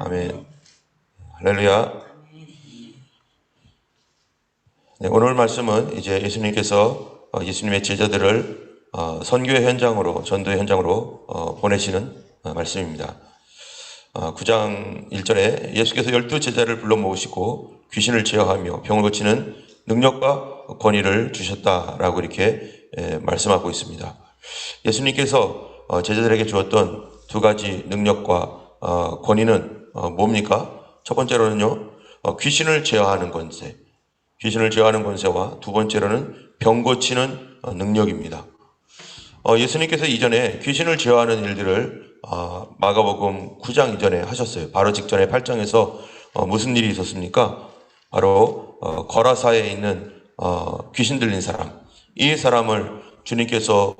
아멘. 할렐루야. 네, 오늘 말씀은 이제 예수님께서 예수님의 제자들을 선교의 현장으로, 전도의 현장으로 보내시는 말씀입니다. 9장 1절에 예수께서 12제자를 불러 모으시고 귀신을 제어하며 병을 고치는 능력과 권위를 주셨다라고 이렇게 말씀하고 있습니다. 예수님께서 제자들에게 주었던 두 가지 능력과 권위는 뭡니까? 첫 번째로는요, 귀신을 제어하는 권세. 귀신을 제어하는 권세와 두 번째로는 병 고치는 능력입니다. 예수님께서 이전에 귀신을 제어하는 일들을 마가복음 9장 이전에 하셨어요. 바로 직전에 8장에서 무슨 일이 있었습니까? 바로 거라사에 있는 귀신 들린 사람, 이 사람을 주님께서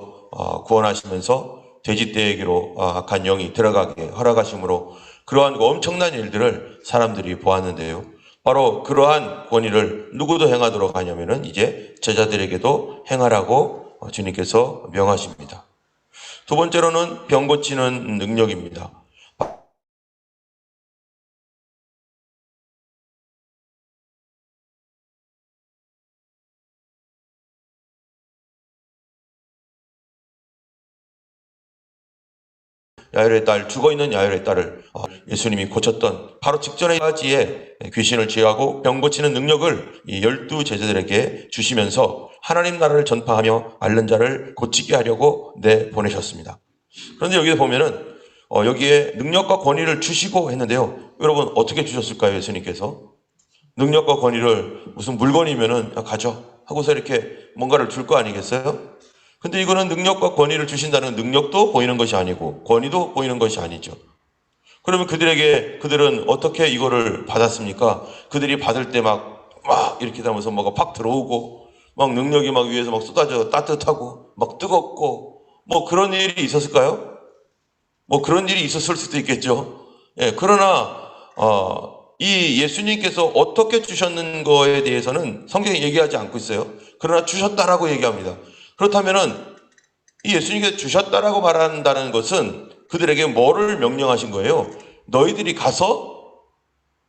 구원하시면서 돼지떼에게로 악한 영이 들어가게 허락하심으로 그러한 엄청난 일들을 사람들이 보았는데요. 바로 그러한 권위를 누구도 행하도록 하냐면은 이제 제자들에게도 행하라고 주님께서 명하십니다. 두 번째로는 병 고치는 능력입니다. 야일의 딸, 죽어있는 야일의 딸을 예수님이 고쳤던 바로 직전에까지의 귀신을 제어하고 병 고치는 능력을 이 12제자들에게 주시면서 하나님 나라를 전파하며 앓는 자를 고치게 하려고 내보내셨습니다. 그런데 여기에 보면은 여기에 능력과 권위를 주시고 했는데요. 여러분 어떻게 주셨을까요? 예수님께서 능력과 권위를 무슨 물건이면은 가져 하고서 이렇게 뭔가를 줄 거 아니겠어요? 근데 이거는 능력과 권위를 주신다는 능력도 보이는 것이 아니고 권위도 보이는 것이 아니죠. 그러면 그들은 어떻게 이거를 받았습니까? 그들이 받을 때 막 이렇게 하면서 뭐가 팍 들어오고 막 능력이 막 위에서 막 쏟아져 따뜻하고 막 뜨겁고 뭐 그런 일이 있었을까요? 뭐 그런 일이 있었을 수도 있겠죠. 예, 그러나 이 예수님께서 어떻게 주셨는 거에 대해서는 성경이 얘기하지 않고 있어요. 그러나 주셨다라고 얘기합니다. 그렇다면은 이 예수님께서 주셨다라고 말한다는 것은 그들에게 뭐를 명령하신 거예요? 너희들이 가서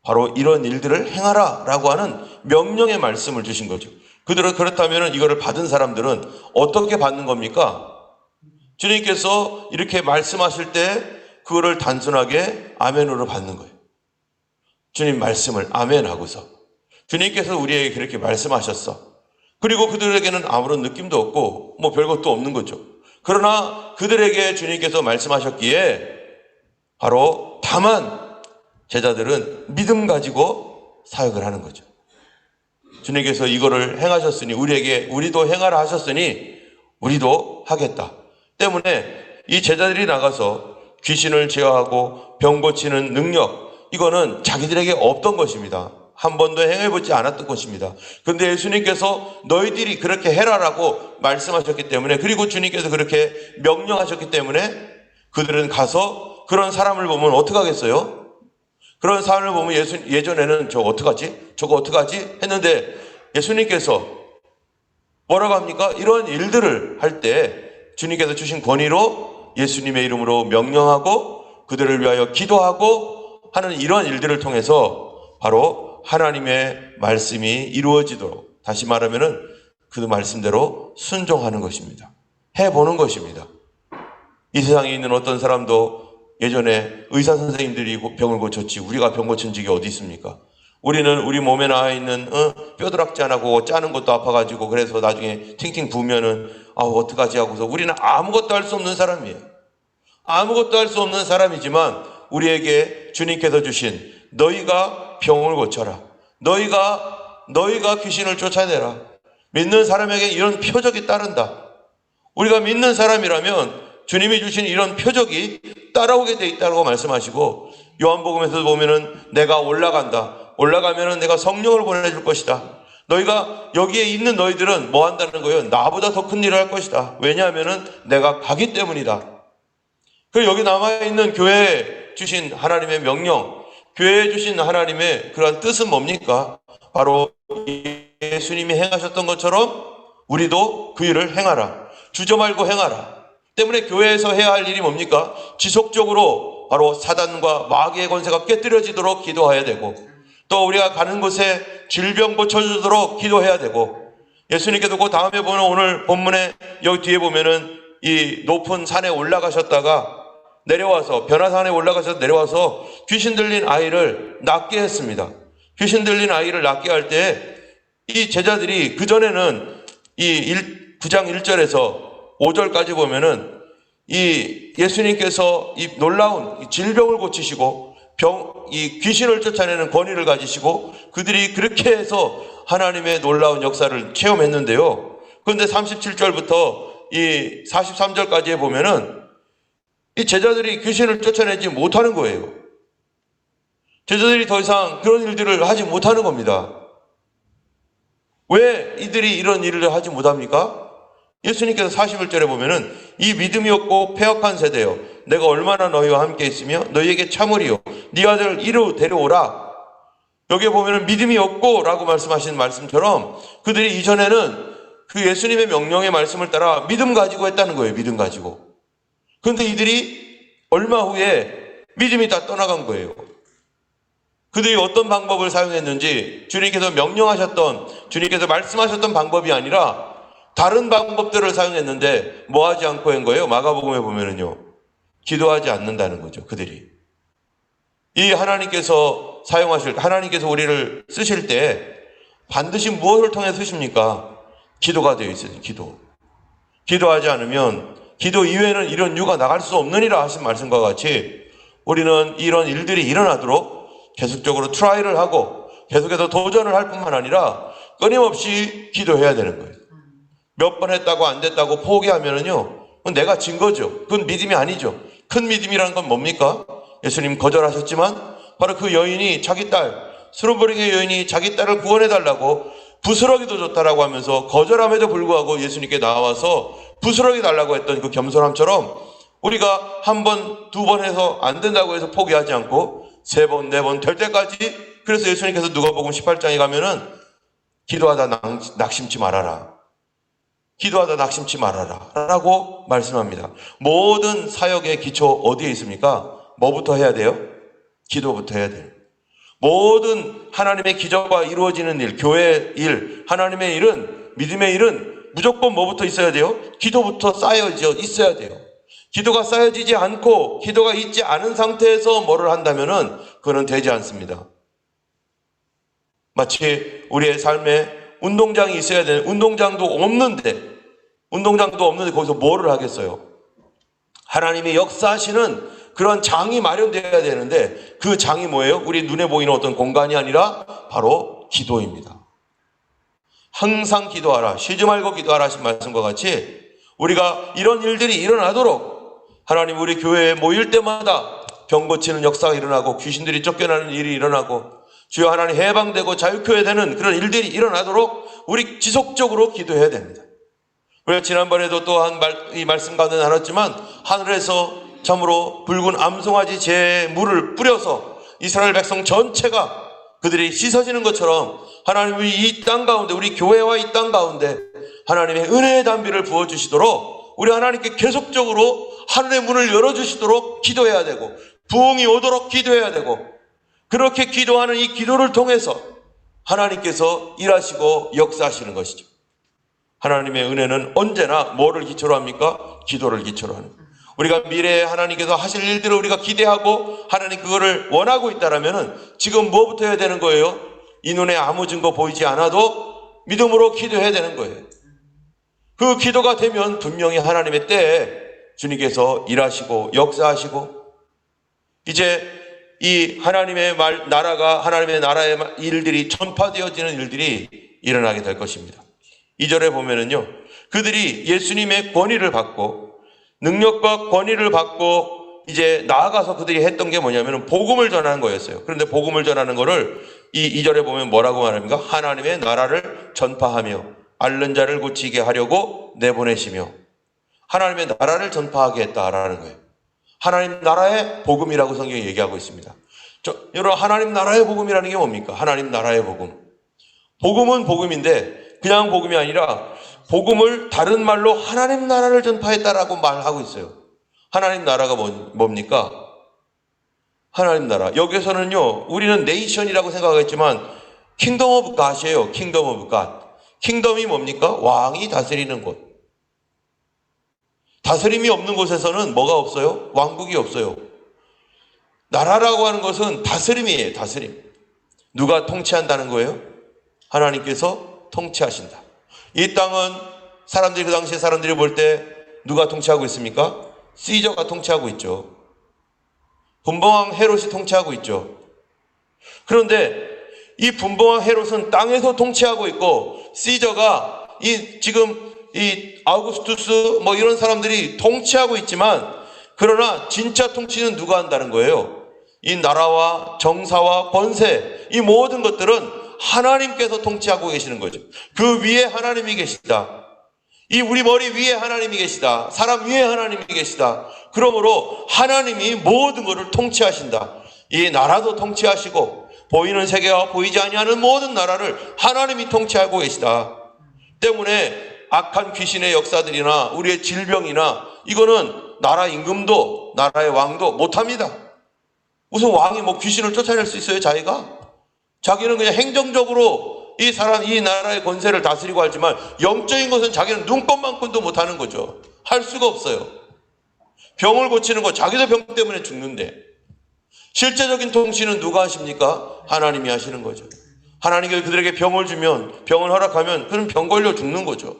바로 이런 일들을 행하라 라고 하는 명령의 말씀을 주신 거죠. 그들은 그렇다면 이거를 받은 사람들은 어떻게 받는 겁니까? 주님께서 이렇게 말씀하실 때 그거를 단순하게 아멘으로 받는 거예요. 주님 말씀을 아멘 하고서 주님께서 우리에게 그렇게 말씀하셨어. 그리고 그들에게는 아무런 느낌도 없고 뭐 별것도 없는 거죠. 그러나 그들에게 주님께서 말씀하셨기에 바로 다만 제자들은 믿음 가지고 사역을 하는 거죠. 주님께서 이거를 행하셨으니 우리도 행하라 하셨으니 우리도 하겠다. 때문에 이 제자들이 나가서 귀신을 제어하고 병 고치는 능력, 이거는 자기들에게 없던 것입니다. 한 번도 행해보지 않았던 것입니다. 그런데 예수님께서 너희들이 그렇게 해라라고 말씀하셨기 때문에, 그리고 주님께서 그렇게 명령하셨기 때문에 그들은 가서 그런 사람을 보면 어떡하겠어요? 그런 사람을 보면 예전에는 저거 어떡하지? 했는데 예수님께서 뭐라고 합니까? 이런 일들을 할 때 주님께서 주신 권위로 예수님의 이름으로 명령하고 그들을 위하여 기도하고 하는 이런 일들을 통해서 바로 하나님의 말씀이 이루어지도록, 다시 말하면은 그 말씀대로 순종하는 것입니다. 해보는 것입니다. 이 세상에 있는 어떤 사람도 예전에 의사 선생님들이 병을 고쳤지 우리가 병 고친 적이 어디 있습니까? 우리는 우리 몸에 나와 있는 뼈드락지 안 하고 짜는 것도 아파가지고 그래서 나중에 팅팅 부으면은 어떡하지 하고서 우리는 아무것도 할 수 없는 사람이에요. 아무것도 할 수 없는 사람이지만 우리에게 주님께서 주신 너희가 병을 고쳐라. 너희가 귀신을 쫓아내라. 믿는 사람에게 이런 표적이 따른다. 우리가 믿는 사람이라면 주님이 주신 이런 표적이 따라오게 돼 있다고 말씀하시고, 요한복음에서 보면은 내가 올라가면은 내가 성령을 보내줄 것이다. 너희가 여기에 있는 너희들은 뭐 한다는 거예요? 나보다 더 큰 일을 할 것이다. 왜냐하면은 내가 가기 때문이다. 그리고 여기 남아있는 교회에 주신 하나님의 명령, 교회에 주신 하나님의 그러한 뜻은 뭡니까? 바로 예수님이 행하셨던 것처럼 우리도 그 일을 행하라. 주저 말고 행하라. 때문에 교회에서 해야 할 일이 뭡니까? 지속적으로 또 바로 사단과 마귀의 권세가 깨뜨려지도록 기도해야 되고, 또 우리가 가는 곳에 질병 고쳐주도록 기도해야 되고, 예수님께서 그 다음에 보면 오늘 본문에 여기 뒤에 보면은 이 높은 산에 올라가셨다가 내려와서, 변화산에 올라가셔서 내려와서 귀신 들린 아이를 낫게 했습니다. 귀신 들린 아이를 낫게 할 때 이 제자들이 그전에는 이 9장 1절에서 5절까지 보면은 이 예수님께서 이 놀라운 질병을 고치시고 이 귀신을 쫓아내는 권위를 가지시고 그들이 그렇게 해서 하나님의 놀라운 역사를 체험했는데요. 그런데 37절부터 이 43절까지에 보면은 이 제자들이 귀신을 쫓아내지 못하는 거예요. 제자들이 더 이상 그런 일들을 하지 못하는 겁니다. 왜 이들이 이런 일을 하지 못합니까? 예수님께서 41절에 보면은 이 믿음이 없고 패역한 세대여, 내가 얼마나 너희와 함께 있으며 너희에게 참으리요, 네 아들을 이리로 데려오라. 여기에 보면은 믿음이 없고 라고 말씀하신 말씀처럼 그들이 이전에는 그 예수님의 명령의 말씀을 따라 믿음 가지고 했다는 거예요. 믿음 가지고. 그런데 이들이 얼마 후에 믿음이 다 떠나간 거예요. 그들이 어떤 방법을 사용했는지, 주님께서 주님께서 말씀하셨던 방법이 아니라 다른 방법들을 사용했는데 뭐 하지 않고 한 거예요? 마가복음에 보면은요, 기도하지 않는다는 거죠. 그들이. 이 하나님께서 하나님께서 우리를 쓰실 때 반드시 무엇을 통해 쓰십니까? 기도가 되어 있어요. 기도하지 않으면, 기도 이외에는 이런 유가 나갈 수 없느니라 하신 말씀과 같이 우리는 이런 일들이 일어나도록 계속적으로 트라이를 하고 계속해서 도전을 할 뿐만 아니라 끊임없이 기도해야 되는 거예요. 몇 번 했다고 안 됐다고 포기하면은요, 내가 진 거죠. 그건 믿음이 아니죠. 큰 믿음이라는 건 뭡니까? 예수님 거절하셨지만 바로 그 여인이 스룹버릭의 여인이 자기 딸을 구원해달라고 부스러기도 줬다라고 하면서 거절함에도 불구하고 예수님께 나와서 부스러기 달라고 했던 그 겸손함처럼 우리가 한 번, 두 번 해서 안 된다고 해서 포기하지 않고 세 번, 네 번 될 때까지, 그래서 예수님께서 누가복음 18장에 가면은 기도하다 낙심치 말아라. 기도하다 낙심치 말아라. 라고 말씀합니다. 모든 사역의 기초 어디에 있습니까? 뭐부터 해야 돼요? 기도부터 해야 돼요. 모든 하나님의 기적과 이루어지는 일, 교회의 일, 하나님의 일은, 믿음의 일은 무조건 뭐부터 있어야 돼요? 기도부터 쌓여져 있어야 돼요. 기도가 쌓여지지 않고 기도가 있지 않은 상태에서 뭐를 한다면은 그거는 되지 않습니다. 마치 우리의 삶에 운동장이 있어야 되는, 운동장도 없는데 거기서 뭐를 하겠어요? 하나님이 역사하시는 그런 장이 마련되어야 되는데 그 장이 뭐예요? 우리 눈에 보이는 어떤 공간이 아니라 바로 기도입니다. 항상 기도하라, 쉬지 말고 기도하라 하신 말씀과 같이 우리가 이런 일들이 일어나도록 하나님, 우리 교회에 모일 때마다 병 고치는 역사가 일어나고 귀신들이 쫓겨나는 일이 일어나고 주여 하나님 해방되고 자유케 되는 그런 일들이 일어나도록 우리 지속적으로 기도해야 됩니다. 우리가 지난번에도 또한 이 말씀 가운데 나눴지만 하늘에서 참으로 붉은 암송아지 제 물을 뿌려서 이스라엘 백성 전체가 그들이 씻어지는 것처럼 하나님이 이 땅 가운데, 우리 교회와 이 땅 가운데 하나님의 은혜의 단비를 부어주시도록 우리 하나님께 계속적으로 하늘의 문을 열어주시도록 기도해야 되고 부흥이 오도록 기도해야 되고, 그렇게 기도하는 이 기도를 통해서 하나님께서 일하시고 역사하시는 것이죠. 하나님의 은혜는 언제나 뭐를 기초로 합니까? 기도를 기초로 하는 거예요. 우리가 미래에 하나님께서 하실 일들을 우리가 기대하고 하나님 그거를 원하고 있다라면은 지금 뭐부터 해야 되는 거예요? 이 눈에 아무 증거 보이지 않아도 믿음으로 기도해야 되는 거예요. 그 기도가 되면 분명히 하나님의 때에 주님께서 일하시고 역사하시고 이제 이 하나님의 나라가, 하나님의 나라의 일들이 전파되어지는 일들이 일어나게 될 것입니다. 2절에 보면은요, 그들이 예수님의 권위를 받고 능력과 권위를 받고 이제 나아가서 그들이 했던 게 뭐냐면 복음을 전하는 거였어요. 그런데 복음을 전하는 거를 이 2절에 보면 뭐라고 말합니까? 하나님의 나라를 전파하며 앓는 자를 고치게 하려고 내보내시며, 하나님의 나라를 전파하게 했다라는 거예요. 하나님 나라의 복음이라고 성경이 얘기하고 있습니다. 여러분, 하나님 나라의 복음이라는 게 뭡니까? 하나님 나라의 복음. 복음은 복음인데 그냥 복음이 아니라 복음을 다른 말로 하나님 나라를 전파했다라고 말하고 있어요. 하나님 나라가 뭡니까? 하나님 나라. 여기서는요, 우리는 네이션이라고 생각하겠지만 킹덤 오브 갓이에요. 킹덤 오브 갓. 킹덤이 뭡니까? 왕이 다스리는 곳. 다스림이 없는 곳에서는 뭐가 없어요? 왕국이 없어요. 나라라고 하는 것은 다스림이에요. 다스림. 누가 통치한다는 거예요? 하나님께서 통치하신다. 이 땅은 사람들이, 그 당시에 사람들이 볼 때 누가 통치하고 있습니까? 시저가 통치하고 있죠. 분봉왕 헤롯이 통치하고 있죠. 그런데 이 분봉왕 헤롯은 땅에서 통치하고 있고, 시저가 지금 이 아우구스투스 뭐 이런 사람들이 통치하고 있지만, 그러나 진짜 통치는 누가 한다는 거예요? 이 나라와 정사와 권세, 이 모든 것들은 하나님께서 통치하고 계시는 거죠. 그 위에 하나님이 계시다. 이 우리 머리 위에 하나님이 계시다. 사람 위에 하나님이 계시다. 그러므로 하나님이 모든 것을 통치하신다. 이 나라도 통치하시고 보이는 세계와 보이지 아니하는 모든 나라를 하나님이 통치하고 계시다. 때문에 악한 귀신의 역사들이나 우리의 질병이나 이거는 나라 임금도 나라의 왕도 못합니다. 무슨 왕이 뭐 귀신을 쫓아낼 수 있어요? 자기는 그냥 행정적으로 이 나라의 권세를 다스리고 하지만 영적인 것은 자기는 눈꼽만큼도 못하는 거죠. 할 수가 없어요. 병을 고치는 거 자기도 병 때문에 죽는데, 실제적인 통치는 누가 하십니까? 하나님이 하시는 거죠. 하나님께서 그들에게 병을 주면, 병을 허락하면 그는 병 걸려 죽는 거죠.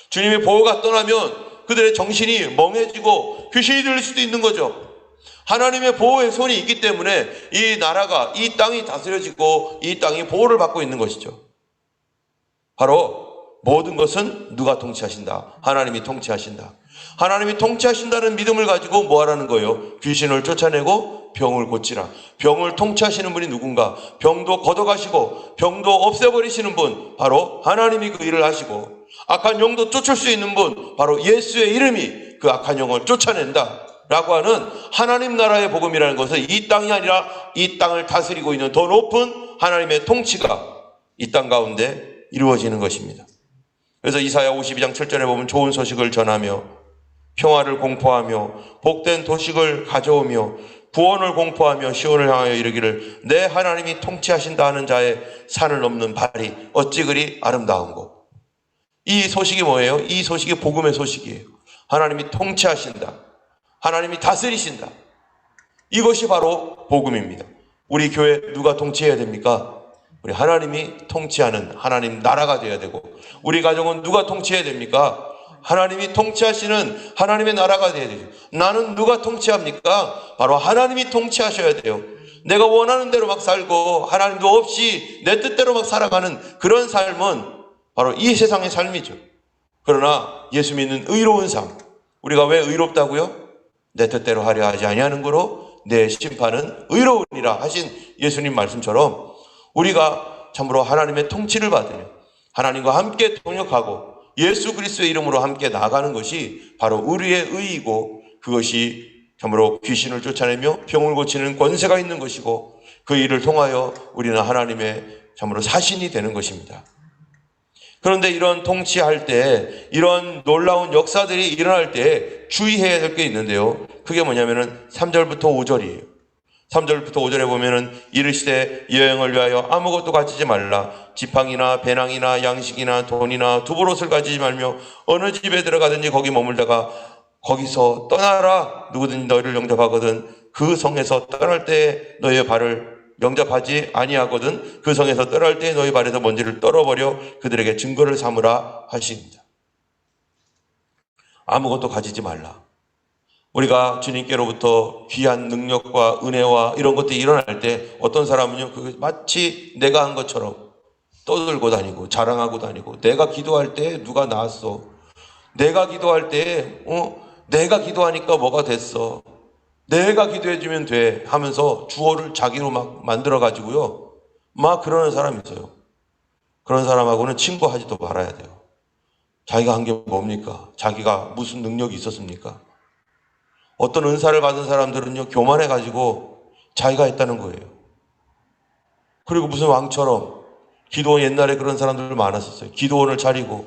주님의 보호가 떠나면 그들의 정신이 멍해지고 귀신이 들릴 수도 있는 거죠. 하나님의 보호의 손이 있기 때문에 이 나라가, 이 땅이 다스려지고 이 땅이 보호를 받고 있는 것이죠. 바로 모든 것은 누가 통치하신다? 하나님이 통치하신다. 하나님이 통치하신다는 믿음을 가지고 뭐 하라는 거예요? 귀신을 쫓아내고 병을 고치라. 병을 통치하시는 분이 누군가? 병도 걷어가시고 병도 없애버리시는 분, 바로 하나님이 그 일을 하시고, 악한 영도 쫓을 수 있는 분, 바로 예수의 이름이 그 악한 영을 쫓아낸다 라고 하는 하나님 나라의 복음이라는 것은 이 땅이 아니라 이 땅을 다스리고 있는 더 높은 하나님의 통치가 이 땅 가운데 이루어지는 것입니다. 그래서 이사야 52장 7절에 보면 좋은 소식을 전하며 평화를 공포하며 복된 도식을 가져오며 구원을 공포하며 시온을 향하여 이르기를 내 하나님이 통치하신다 하는 자의 산을 넘는 발이 어찌 그리 아름다운고. 이 소식이 뭐예요? 이 소식이 복음의 소식이에요. 하나님이 통치하신다. 하나님이 다스리신다. 이것이 바로 복음입니다. 우리 교회 누가 통치해야 됩니까? 우리 하나님이 통치하는 하나님 나라가 되어야 되고, 우리 가정은 누가 통치해야 됩니까? 하나님이 통치하시는 하나님의 나라가 되어야 되죠. 나는 누가 통치합니까? 바로 하나님이 통치하셔야 돼요. 내가 원하는 대로 막 살고 하나님도 없이 내 뜻대로 막 살아가는 그런 삶은 바로 이 세상의 삶이죠. 그러나 예수 믿는 의로운 삶, 우리가 왜 의롭다고요? 내 뜻대로 하려 하지 아니하는 거로 내 심판은 의로우니라 하신 예수님 말씀처럼 우리가 참으로 하나님의 통치를 받으며 하나님과 함께 동역하고 예수 그리스도의 이름으로 함께 나아가는 것이 바로 우리의 의이고, 그것이 참으로 귀신을 쫓아내며 병을 고치는 권세가 있는 것이고, 그 일을 통하여 우리는 하나님의 참으로 사신이 되는 것입니다. 그런데 이런 통치할 때, 이런 놀라운 역사들이 일어날 때 주의해야 될 게 있는데요. 그게 뭐냐면은 3절부터 5절이에요. 3절부터 5절에 보면은 이르시되 여행을 위하여 아무것도 가지지 말라. 지팡이나 배낭이나 양식이나 돈이나 두보롯을 가지지 말며 어느 집에 들어가든지 거기 머물다가 거기서 떠나라. 누구든지 너희를 영접하거든 그 성에서 떠날 때 너희의 발을 영접하지 아니하거든 그 성에서 떠날 때 너희 발에서 먼지를 떨어버려 그들에게 증거를 삼으라 하십니다. 아무것도 가지지 말라. 우리가 주님께로부터 귀한 능력과 은혜와 이런 것들이 일어날 때 어떤 사람은요, 그게 마치 내가 한 것처럼 떠들고 다니고 자랑하고 다니고, 내가 기도할 때 누가 나았어, 내가 기도할 때 내가 기도하니까 뭐가 됐어, 내가 기도해주면 돼 하면서 주어를 자기로 막 만들어가지고요, 막 그러는 사람이 있어요. 그런 사람하고는 친구하지도 말아야 돼요. 자기가 한 게 뭡니까? 자기가 무슨 능력이 있었습니까? 어떤 은사를 받은 사람들은요, 교만해가지고 자기가 했다는 거예요. 그리고 무슨 왕처럼, 기도원 옛날에 그런 사람들 많았었어요. 기도원을 차리고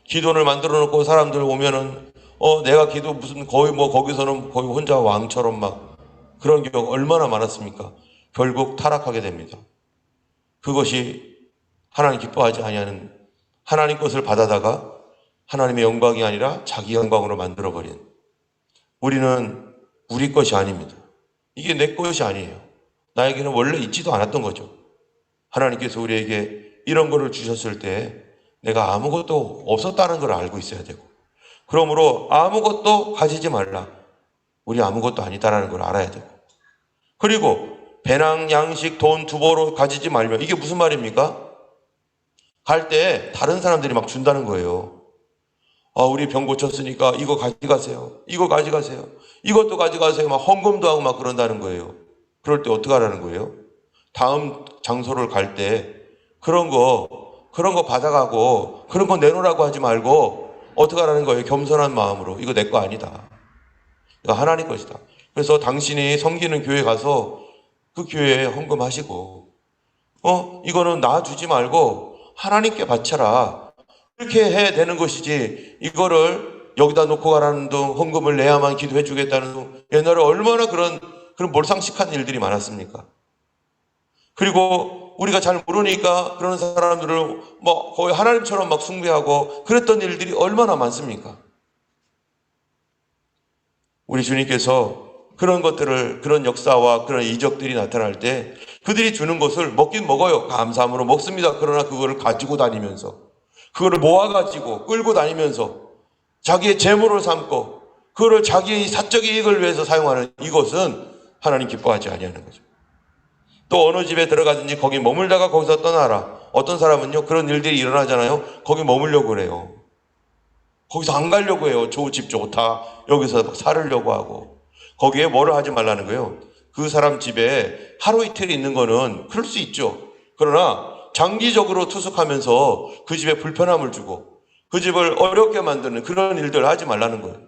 기도원을 만들어 놓고 사람들 오면은 내가 기도 무슨 거의 뭐 거기서는 거의 혼자 왕처럼 막 그런 경우 얼마나 많았습니까? 결국 타락하게 됩니다. 그것이 하나님 기뻐하지 아니하는 하나님 것을 받아다가 하나님의 영광이 아니라 자기 영광으로 만들어버린, 우리는 우리 것이 아닙니다. 이게 내 것이 아니에요. 나에게는 원래 있지도 않았던 거죠. 하나님께서 우리에게 이런 거를 주셨을 때 내가 아무것도 없었다는 걸 알고 있어야 되고, 그러므로 아무것도 가지지 말라. 우리 아무것도 아니다라는 걸 알아야 되고, 그리고 배낭, 양식, 돈, 두보로 가지지 말며, 이게 무슨 말입니까? 갈 때 다른 사람들이 막 준다는 거예요. 우리 병 고쳤으니까 이거 가져가세요. 이거 가져가세요. 이것도 가져가세요. 막 헌금도 하고 막 그런다는 거예요. 그럴 때 어떻게 하라는 거예요? 다음 장소를 갈 때 그런 거 받아가고 그런 거 내놓으라고 하지 말고 어떻게 하라는 거예요? 겸손한 마음으로. 이거 내 거 아니다. 이거 하나님 것이다. 그래서 당신이 섬기는 교회 가서 그 교회에 헌금하시고, 이거는 나 주지 말고 하나님께 바쳐라. 이렇게 해야 되는 것이지, 이거를 여기다 놓고 가라는 둥, 헌금을 내야만 기도해 주겠다는 둥, 옛날에 얼마나 그런 몰상식한 일들이 많았습니까? 그리고 우리가 잘 모르니까 그런 사람들을 거의 하나님처럼 막 숭배하고 그랬던 일들이 얼마나 많습니까? 우리 주님께서 그런 것들을, 그런 역사와 그런 이적들이 나타날 때 그들이 주는 것을 먹긴 먹어요. 감사함으로 먹습니다. 그러나 그거를 가지고 다니면서, 그거를 모아가지고 끌고 다니면서 자기의 재물을 삼고 그거를 자기의 사적 이익을 위해서 사용하는 이것은 하나님 기뻐하지 아니하는 거죠. 또 어느 집에 들어가든지 거기 머물다가 거기서 떠나라. 어떤 사람은요, 그런 일들이 일어나잖아요. 거기 머물려고 그래요. 거기서 안 가려고 해요. 집 좋다. 여기서 살으려고 하고. 거기에 뭐를 하지 말라는 거예요. 그 사람 집에 하루 이틀 있는 거는 그럴 수 있죠. 그러나 장기적으로 투숙하면서 그 집에 불편함을 주고 그 집을 어렵게 만드는 그런 일들을 하지 말라는 거예요.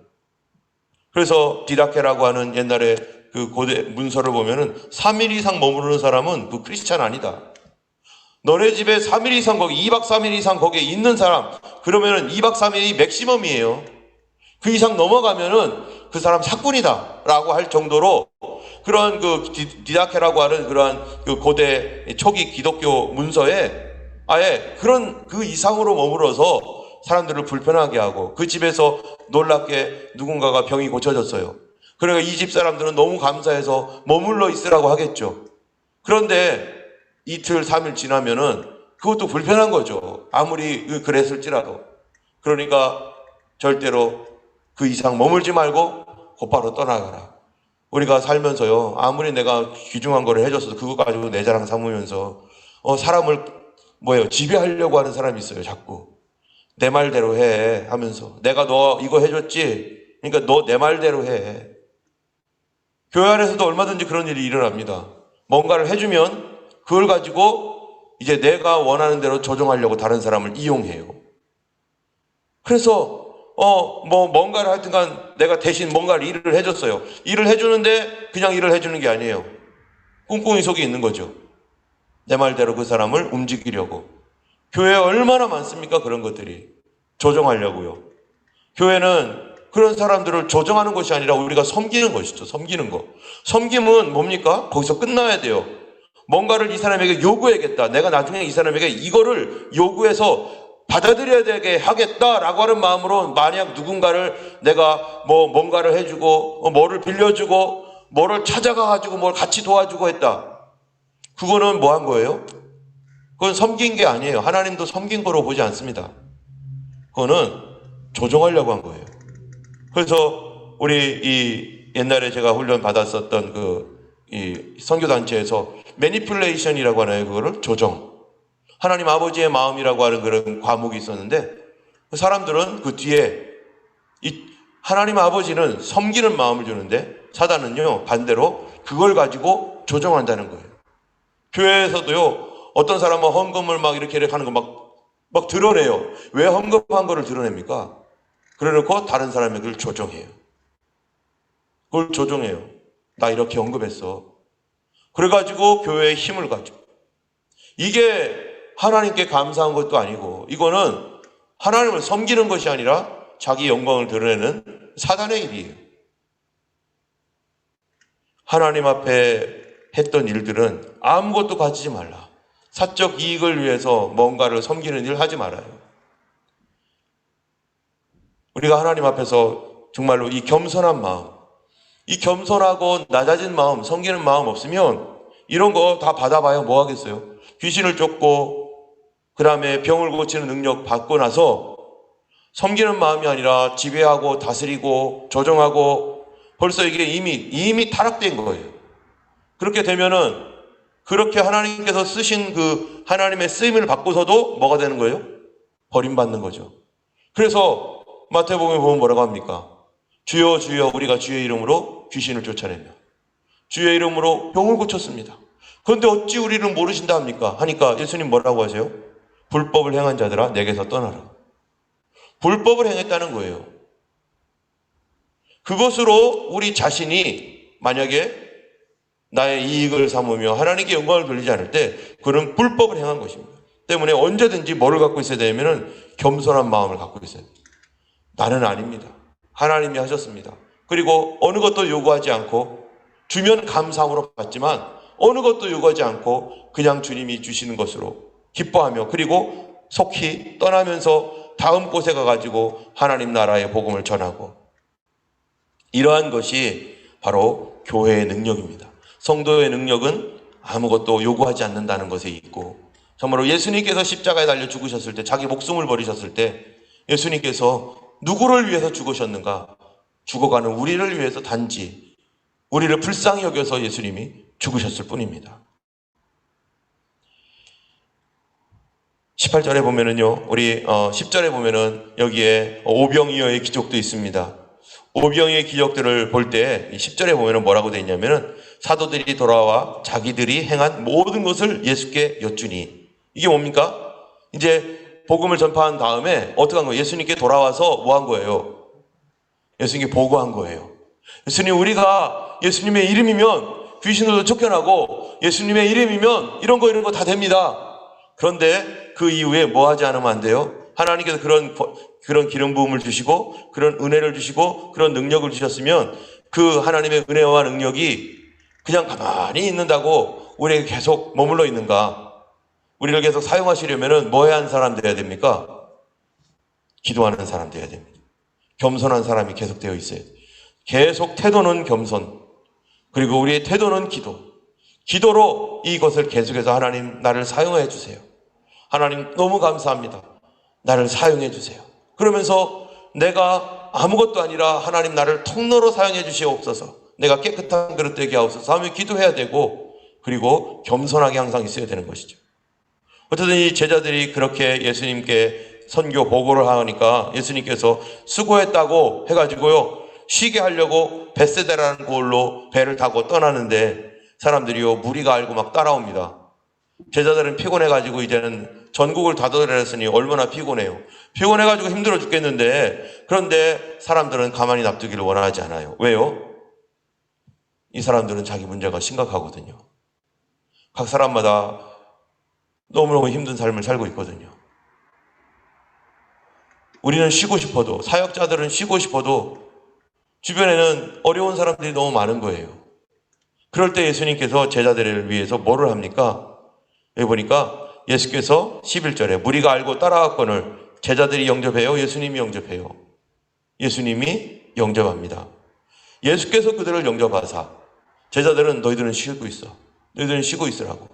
그래서 디다케라고 하는 옛날에 그 고대 문서를 보면은 3일 이상 머무르는 사람은 그 크리스찬 아니다. 너네 집에 3일 이상 거기 2박 3일 이상 거기에 있는 사람, 그러면은 2박 3일이 맥시멈이에요. 그 이상 넘어가면은 그 사람 사꾼이다 라고 할 정도로, 그런 그 디다케라고 하는 그러한 그 고대 초기 기독교 문서에 아예 그런 그 이상으로 머물어서 사람들을 불편하게 하고, 그 집에서 놀랍게 누군가가 병이 고쳐졌어요. 그러니까 이 집 사람들은 너무 감사해서 머물러 있으라고 하겠죠. 그런데 이틀, 3일 지나면은 그것도 불편한 거죠. 아무리 그랬을지라도. 그러니까 절대로 그 이상 머물지 말고 곧바로 떠나가라. 우리가 살면서요, 아무리 내가 귀중한 거를 해줬어도 그거 가지고 내 자랑 삼으면서 사람을 지배하려고 하는 사람이 있어요. 자꾸 내 말대로 해 하면서, 내가 너 이거 해줬지, 그러니까 너 내 말대로 해. 교회 안에서도 얼마든지 그런 일이 일어납니다. 뭔가를 해주면 그걸 가지고 이제 내가 원하는 대로 조정하려고 다른 사람을 이용해요. 그래서 뭔가를 하여튼간 내가 대신 뭔가를 일을 해줬어요. 일을 해주는데 그냥 일을 해주는 게 아니에요. 꿍꿍이 속에 있는 거죠. 내 말대로 그 사람을 움직이려고. 교회에 얼마나 많습니까? 그런 것들이. 조정하려고요. 교회는 그런 사람들을 조정하는 것이 아니라 우리가 섬기는 것이죠. 섬기는 거. 섬김은 뭡니까? 거기서 끝나야 돼요. 뭔가를 이 사람에게 요구해야겠다. 내가 나중에 이 사람에게 이거를 요구해서 받아들여야 되게 하겠다라고 하는 마음으로, 만약 누군가를 내가 뭔가를 해주고 뭐를 빌려주고 뭐를 찾아가가지고 뭘 같이 도와주고 했다. 그거는 뭐 한 거예요? 그건 섬긴 게 아니에요. 하나님도 섬긴 거로 보지 않습니다. 그거는 조정하려고 한 거예요. 그래서 우리 이 옛날에 제가 훈련 받았었던 이 선교단체에서 매니플레이션이라고 하나요? 그거를 조정. 하나님 아버지의 마음이라고 하는 그런 과목이 있었는데, 그 사람들은 그 뒤에 하나님 아버지는 섬기는 마음을 주는데 사단은요 반대로 그걸 가지고 조정한다는 거예요. 교회에서도요, 어떤 사람은 헌금을 막 이렇게 하는 거 막 드러내요. 왜 헌금한 거를 드러냅니까? 그래놓고 다른 사람에게 그걸 조정해요. 그걸 조정해요. 나 이렇게 헌금했어. 그래가지고 교회에 힘을 가지고. 이게 하나님께 감사한 것도 아니고, 이거는 하나님을 섬기는 것이 아니라 자기 영광을 드러내는 사단의 일이에요. 하나님 앞에 했던 일들은 아무것도 가지지 말라. 사적 이익을 위해서 뭔가를 섬기는 일 하지 말아요. 우리가 하나님 앞에서 정말로 이 겸손한 마음, 이 겸손하고 낮아진 마음, 섬기는 마음 없으면 이런 거 다 받아봐야 뭐 하겠어요? 귀신을 쫓고 그 다음에 병을 고치는 능력 받고 나서 섬기는 마음이 아니라 지배하고 다스리고 조정하고 벌써 이게 이미 타락된 거예요. 그렇게 되면은 그렇게 하나님께서 쓰신 그 하나님의 쓰임을 받고서도 뭐가 되는 거예요? 버림받는 거죠. 그래서 마태복음에 보면 뭐라고 합니까? 주여 주여 우리가 주의 이름으로 귀신을 쫓아내며 주의 이름으로 병을 고쳤습니다. 그런데 어찌 우리를 모르신다 합니까? 하니까 예수님 뭐라고 하세요? 불법을 행한 자들아 내게서 떠나라. 불법을 행했다는 거예요. 그것으로 우리 자신이 만약에 나의 이익을 삼으며 하나님께 영광을 돌리지 않을 때 그는 불법을 행한 것입니다. 때문에 언제든지 뭐를 갖고 있어야 되냐면 겸손한 마음을 갖고 있어야 돼요. 나는 아닙니다. 하나님이 하셨습니다. 그리고 어느 것도 요구하지 않고 주면 감사함으로 받지만 어느 것도 요구하지 않고 그냥 주님이 주시는 것으로 기뻐하며 그리고 속히 떠나면서 다음 곳에 가가지고 하나님 나라의 복음을 전하고 이러한 것이 바로 교회의 능력입니다. 성도의 능력은 아무것도 요구하지 않는다는 것에 있고 정말로 예수님께서 십자가에 달려 죽으셨을 때 자기 목숨을 버리셨을 때 예수님께서 누구를 위해서 죽으셨는가? 죽어가는 우리를 위해서 단지 우리를 불쌍히 여겨서 예수님이 죽으셨을 뿐입니다. 18절에 보면은요, 우리 10절에 보면은 여기에 오병이어의 기적도 있습니다. 오병이어의 기적들을 볼 때 10절에 보면은 뭐라고 되어 있냐면은 사도들이 돌아와 자기들이 행한 모든 것을 예수께 여쭈니 이게 뭡니까? 이제 복음을 전파한 다음에 어떻게 한 거예요? 예수님께 돌아와서 뭐 한 거예요? 예수님께 보고한 거예요. 예수님 우리가 예수님의 이름이면 귀신들도 쫓겨나고 예수님의 이름이면 이런 거 다 됩니다. 그런데 그 이후에 뭐 하지 않으면 안 돼요? 하나님께서 그런 기름 부음을 주시고 그런 은혜를 주시고 그런 능력을 주셨으면 그 하나님의 은혜와 능력이 그냥 가만히 있는다고 우리에게 계속 머물러 있는가? 우리를 계속 사용하시려면 뭐 해야 하는 사람 되어야 됩니까? 기도하는 사람 되어야 됩니다. 겸손한 사람이 계속 되어 있어야 돼요. 계속 태도는 겸손, 그리고 우리의 태도는 기도. 기도로 이것을 계속해서 하나님 나를 사용해 주세요. 하나님 너무 감사합니다. 나를 사용해 주세요. 그러면서 내가 아무것도 아니라 하나님 나를 통로로 사용해 주시옵소서. 내가 깨끗한 그릇 되게 하옵소서 하며 기도해야 되고 그리고 겸손하게 항상 있어야 되는 것이죠. 어쨌든 이 제자들이 그렇게 예수님께 선교 보고를 하니까 예수님께서 수고했다고 해가지고요 쉬게 하려고 벳세다라는 곳으로 배를 타고 떠나는데 사람들이요 무리가 알고 막 따라옵니다. 제자들은 피곤해가지고 이제는 전국을 다 돌아다녔으니 얼마나 피곤해요. 피곤해가지고 힘들어 죽겠는데 그런데 사람들은 가만히 놔두기를 원하지 않아요. 왜요? 이 사람들은 자기 문제가 심각하거든요. 각 사람마다 너무너무 힘든 삶을 살고 있거든요. 우리는 쉬고 싶어도 사역자들은 쉬고 싶어도 주변에는 어려운 사람들이 너무 많은 거예요. 그럴 때 예수님께서 제자들을 위해서 뭐를 합니까? 여기 보니까 예수께서 11절에 무리가 알고 따라왔거늘 제자들이 영접해요? 예수님이 영접해요? 예수님이 영접합니다. 예수께서 그들을 영접하사 제자들은 너희들은 쉬고 있어. 너희들은 쉬고 있으라고.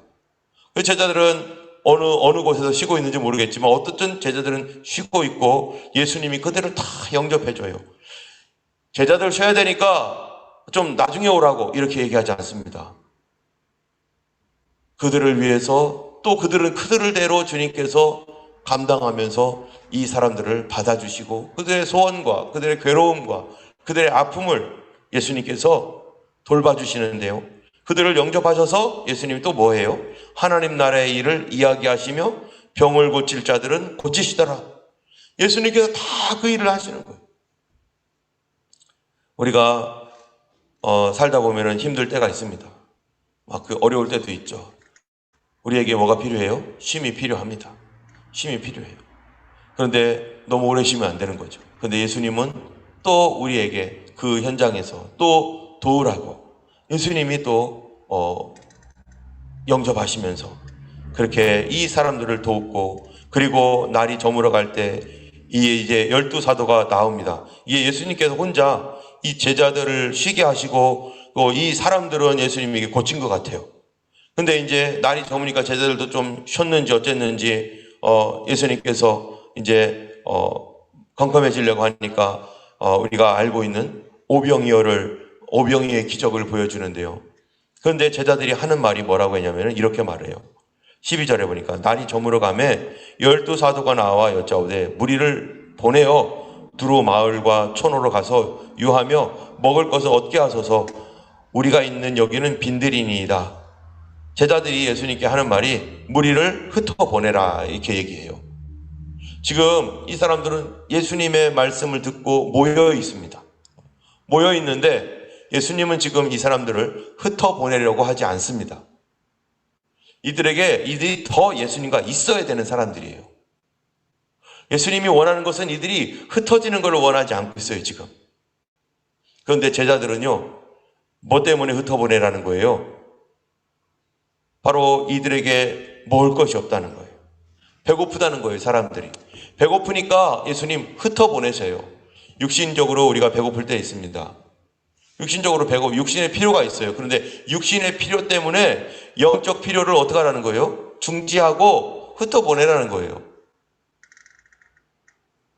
그 제자들은 어느 곳에서 쉬고 있는지 모르겠지만 어떻든 제자들은 쉬고 있고 예수님이 그들을 다 영접해줘요. 제자들 쉬어야 되니까 좀 나중에 오라고 이렇게 얘기하지 않습니다. 그들을 위해서 또 그들대로 주님께서 감당하면서 이 사람들을 받아주시고 그들의 소원과 그들의 괴로움과 그들의 아픔을 예수님께서 돌봐주시는데요. 그들을 영접하셔서 예수님이 또 뭐해요? 하나님 나라의 일을 이야기하시며 병을 고칠 자들은 고치시더라. 예수님께서 다 그 일을 하시는 거예요. 우리가 살다 보면 힘들 때가 있습니다. 막 그 어려울 때도 있죠. 우리에게 뭐가 필요해요? 쉼이 필요합니다. 쉼이 필요해요. 그런데 너무 오래 쉬면 안 되는 거죠. 그런데 예수님은 또 우리에게 그 현장에서 또 도우라고 예수님이 또 영접하시면서 그렇게 이 사람들을 돕고, 그리고 날이 저물어 갈 때 이제 12사도가 나옵니다. 이게 예수님께서 혼자 이 제자들을 쉬게 하시고 또 이 사람들은 예수님에게 고친 것 같아요. 근데 이제 날이 저무니까 제자들도 좀 쉬었는지 어쨌는지 예수님께서 이제 컴컴해지려고 하니까 우리가 알고 있는 오병이어의 기적을 보여주는데요. 그런데 제자들이 하는 말이 뭐라고 했냐면 이렇게 말해요. 12절에 보니까 날이 저물어 가매 12사도가 나와 여짜오되 무리를 보내어 두로 마을과 촌으로 가서 유하며 먹을 것을 얻게 하소서. 우리가 있는 여기는 빈들이니이다. 제자들이 예수님께 하는 말이 무리를 흩어보내라 이렇게 얘기해요. 지금 이 사람들은 예수님의 말씀을 듣고 모여 있습니다. 모여 있는데 예수님은 지금 이 사람들을 흩어보내려고 하지 않습니다. 이들이 더 예수님과 있어야 되는 사람들이에요. 예수님이 원하는 것은 이들이 흩어지는 걸 원하지 않고 있어요, 지금. 그런데 제자들은요, 뭐 때문에 흩어보내라는 거예요? 바로 이들에게 먹을 것이 없다는 거예요. 배고프다는 거예요, 사람들이. 배고프니까 예수님 흩어보내세요. 육신적으로 우리가 배고플 때 있습니다. 육신의 필요가 있어요. 그런데 육신의 필요 때문에 영적 필요를 어떻게 하라는 거예요? 중지하고 흩어보내라는 거예요.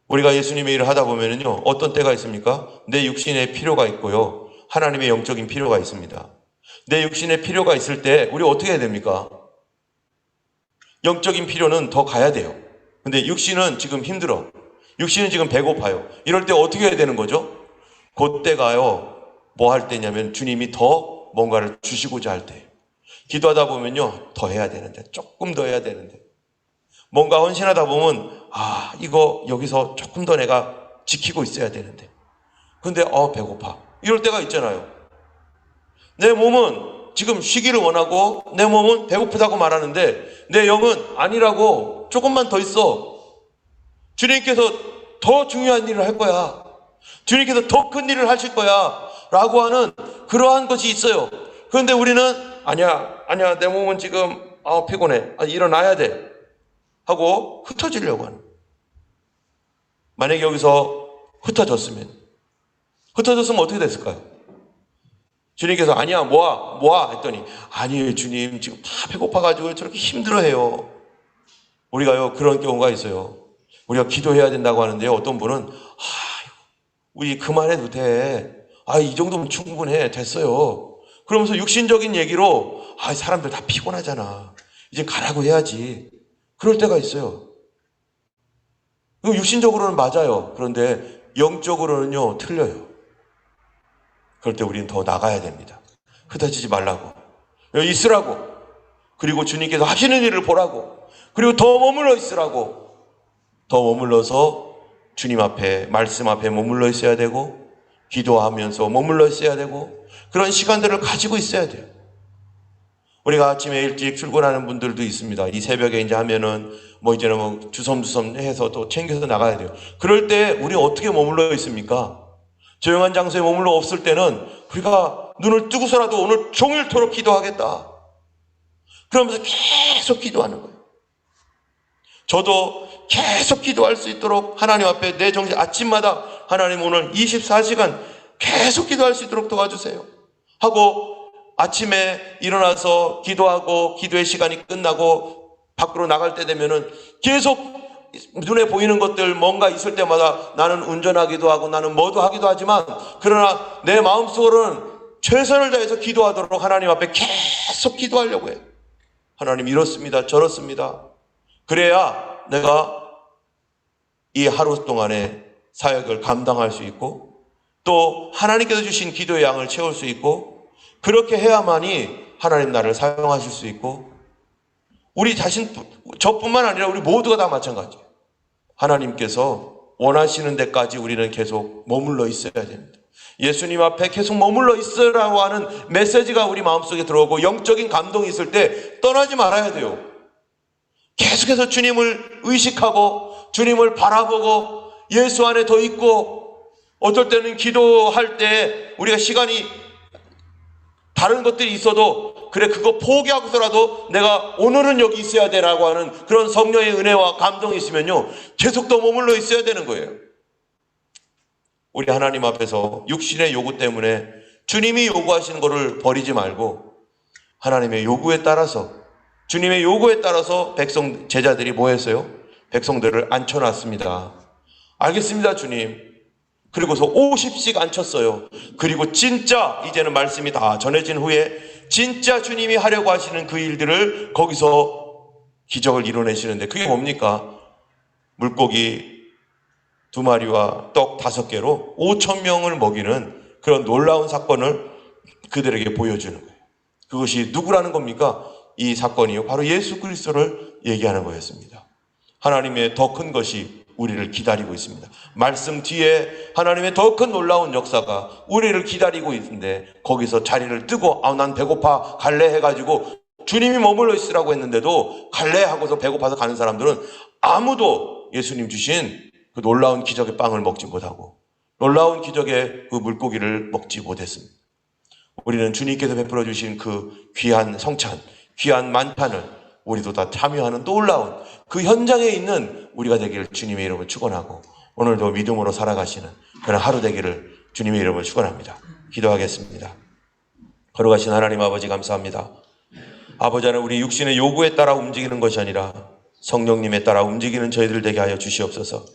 우리가 예수님의 일을 하다 보면은요, 어떤 때가 있습니까? 내 육신의 필요가 있고요, 하나님의 영적인 필요가 있습니다. 내 육신의 필요가 있을 때 우리 어떻게 해야 됩니까? 영적인 필요는 더 가야 돼요. 근데 육신은 지금 힘들어. 육신은 지금 배고파요. 이럴 때 어떻게 해야 되는 거죠? 그때가요, 뭐 할 때냐면 주님이 더 뭔가를 주시고자 할 때. 기도하다 보면요, 더 해야 되는데, 조금 더 해야 되는데, 뭔가 헌신하다 보면 이거 여기서 조금 더 내가 지키고 있어야 되는데, 근데 배고파. 이럴 때가 있잖아요. 내 몸은 지금 쉬기를 원하고 내 몸은 배고프다고 말하는데 내 영은 아니라고, 조금만 더 있어. 주님께서 더 중요한 일을 할 거야. 주님께서 더 큰 일을 하실 거야 라고 하는 그러한 것이 있어요. 그런데 우리는 아니야 내 몸은 지금 피곤해, 일어나야 돼 하고 흩어지려고 하는. 만약에 여기서 흩어졌으면 어떻게 됐을까요? 주님께서 아니야 모아 했더니 아니에요 주님, 지금 다 배고파가지고 저렇게 힘들어해요. 우리가요, 그런 경우가 있어요. 우리가 기도해야 된다고 하는데요, 어떤 분은 우리 그만해도 돼, 이 정도면 충분해, 됐어요. 그러면서 육신적인 얘기로 사람들 다 피곤하잖아, 이제 가라고 해야지, 그럴 때가 있어요. 육신적으로는 맞아요. 그런데 영적으로는요, 틀려요. 그럴 때 우리는 더 나가야 됩니다. 흩어지지 말라고, 여기 있으라고, 그리고 주님께서 하시는 일을 보라고, 그리고 더 머물러 있으라고. 더 머물러서 주님 앞에, 말씀 앞에 머물러 있어야 되고, 기도하면서 머물러 있어야 되고, 그런 시간들을 가지고 있어야 돼요. 우리가 아침에 일찍 출근하는 분들도 있습니다. 이 새벽에 이제 하면은 이제는 주섬주섬 해서 또 챙겨서 나가야 돼요. 그럴 때 우리 어떻게 머물러 있습니까? 조용한 장소에 머물러 없을 때는 우리가 눈을 뜨고서라도 오늘 종일토록 기도하겠다, 그러면서 계속 기도하는 거예요. 저도 계속 기도할 수 있도록 하나님 앞에 내 정신, 아침마다 하나님 오늘 24시간 계속 기도할 수 있도록 도와주세요 하고, 아침에 일어나서 기도하고 기도의 시간이 끝나고 밖으로 나갈 때 되면은 계속 눈에 보이는 것들 뭔가 있을 때마다 나는 운전하기도 하고 나는 뭐도 하기도 하지만, 그러나 내 마음속으로는 최선을 다해서 기도하도록 하나님 앞에 계속 기도하려고 해요. 하나님 이렇습니다, 저렇습니다. 그래야 내가 이 하루 동안의 사역을 감당할 수 있고, 또 하나님께서 주신 기도의 양을 채울 수 있고, 그렇게 해야만이 하나님 나를 사용하실 수 있고, 우리 자신, 저뿐만 아니라 우리 모두가 다 마찬가지예요. 하나님께서 원하시는 데까지 우리는 계속 머물러 있어야 됩니다. 예수님 앞에 계속 머물러 있으라고 하는 메시지가 우리 마음속에 들어오고, 영적인 감동이 있을 때 떠나지 말아야 돼요. 계속해서 주님을 의식하고 주님을 바라보고 예수 안에 더 있고, 어떨 때는 기도할 때 우리가 시간이 다른 것들이 있어도 그래 그거 포기하고서라도 내가 오늘은 여기 있어야 되라고 하는 그런 성령의 은혜와 감동이 있으면요 계속 더 머물러 있어야 되는 거예요. 우리 하나님 앞에서 육신의 요구 때문에 주님이 요구하시는 것을 버리지 말고 하나님의 요구에 따라서 주님의 요구에 따라서 제자들이 뭐 했어요? 백성들을 앉혀놨습니다. 알겠습니다 주님. 그리고서 50씩 앉혔어요. 그리고 진짜 이제는 말씀이 다 전해진 후에 진짜 주님이 하려고 하시는 그 일들을 거기서 기적을 이뤄내시는데 그게 뭡니까? 물고기 2마리와 떡 5개로 5,000명을 먹이는 그런 놀라운 사건을 그들에게 보여주는 거예요. 그것이 누구라는 겁니까? 이 사건이요 바로 예수 그리스도를 얘기하는 거였습니다. 하나님의 더 큰 것이 우리를 기다리고 있습니다. 말씀 뒤에 하나님의 더 큰 놀라운 역사가 우리를 기다리고 있는데 거기서 자리를 뜨고 난 배고파 갈래 해가지고 주님이 머물러 있으라고 했는데도 갈래 하고서 배고파서 가는 사람들은 아무도 예수님 주신 그 놀라운 기적의 빵을 먹지 못하고 놀라운 기적의 그 물고기를 먹지 못했습니다. 우리는 주님께서 베풀어 주신 그 귀한 성찬, 귀한 만찬을 우리도 다 참여하는 놀라운 그 현장에 있는 우리가 되기를 주님의 이름으로 축원하고 오늘도 믿음으로 살아가시는 그런 하루 되기를 주님의 이름으로 축원합니다. 기도하겠습니다. 걸어가신 하나님 아버지 감사합니다. 아버지 하나님 우리 육신의 요구에 따라 움직이는 것이 아니라 성령님에 따라 움직이는 저희들 되게 하여 주시옵소서.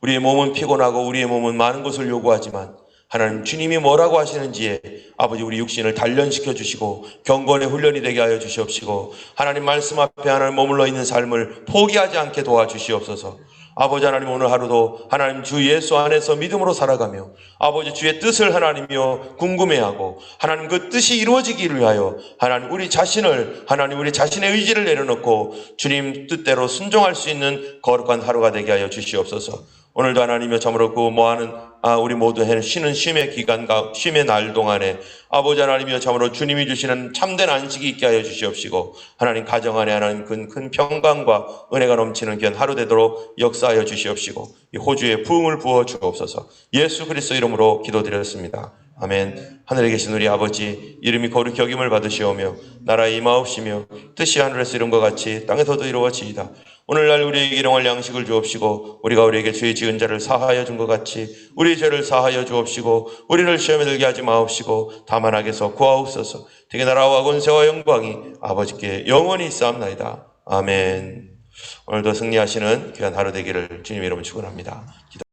우리의 몸은 피곤하고 우리의 몸은 많은 것을 요구하지만 하나님 주님이 뭐라고 하시는지에 아버지 우리 육신을 단련시켜 주시고 경건의 훈련이 되게 하여 주시옵시고 하나님 말씀 앞에 하나님 머물러 있는 삶을 포기하지 않게 도와주시옵소서. 아버지 하나님 오늘 하루도 하나님 주 예수 안에서 믿음으로 살아가며 아버지 주의 뜻을 하나님이여 궁금해하고 하나님 그 뜻이 이루어지기를 위하여 하나님 우리 자신을 하나님 우리 자신의 의지를 내려놓고 주님 뜻대로 순종할 수 있는 거룩한 하루가 되게 하여 주시옵소서. 오늘도 하나님이여 참으로 그 뭐하는 우리 모두 쉬는 쉼의 기간과 쉼의 날 동안에 아버지 하나님이여 참으로 주님이 주시는 참된 안식이 있게 하여 주시옵시고 하나님 가정 안에 하나님 큰 평강과 은혜가 넘치는 귀한 하루 되도록 역사하여 주시옵시고 이 호주에 부흥을 부어 주옵소서. 예수 그리스도 이름으로 기도드렸습니다. 아멘. 하늘에 계신 우리 아버지 이름이 거룩히 여김을 받으시오며 나라의 임하옵시며 뜻이 하늘에서 이룬 것 같이 땅에서도 이루어지이다. 오늘날 우리에게 일용할 양식을 주옵시고 우리가 우리에게 죄 지은 자를 사하여 준 것 같이 우리 죄를 사하여 주옵시고 우리를 시험에 들게 하지 마옵시고 다만 악에서 구하옵소서. 되게 나라와 권세와 영광이 아버지께 영원히 있사옵나이다. 아멘. 오늘도 승리하시는 귀한 하루 되기를 주님의 이름으로 축원합니다.